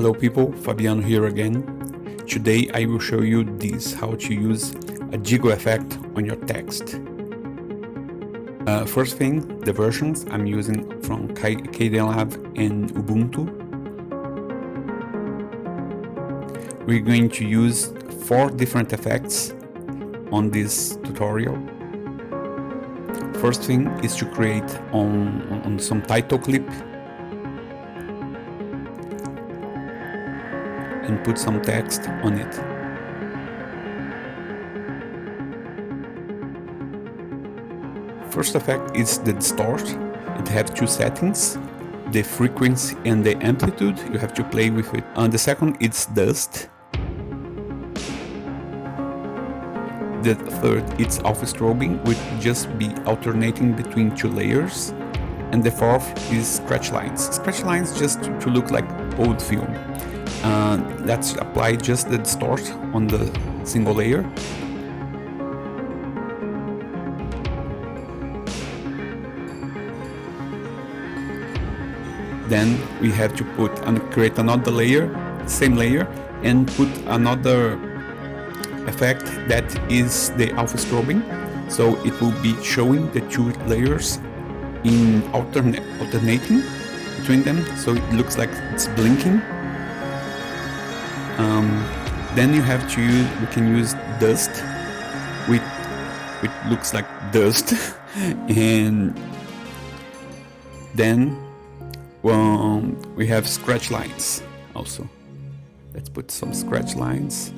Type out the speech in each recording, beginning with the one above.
Hello people, Fabiano here again. Today I will show you how to use a jiggle effect on your text. First thing, the versions I'm using from Kdenlive and Ubuntu. We're going to use 4 different effects on this tutorial. First thing is to create on some title clip and put some text on it. First effect is the distort. It has 2 settings, the frequency and the amplitude. You have to play with it. The second is dust. The third is alpha strobing, which just be alternating between 2 layers. And the fourth is scratch lines. Scratch lines just to look like old film. Let's apply just the distort on the single layer. Then we have to create another layer, same layer, and put another effect that is the alpha strobing. So it will be showing the 2 layers in alternating between them, so it looks like it's blinking. Then you have to we can use dust, which looks like dust, and then we have scratch lines also. Let's put some scratch lines.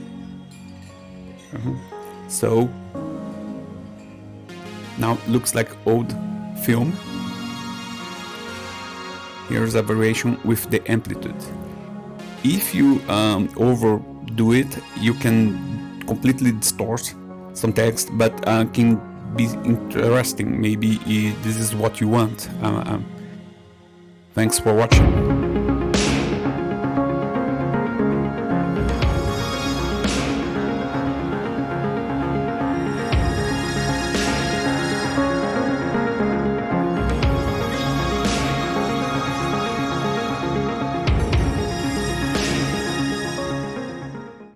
So now it looks like old film. Here's a variation with the amplitude. If you overdo it, you can completely distort some text, but can be interesting. Maybe this is what you want. Thanks for watching.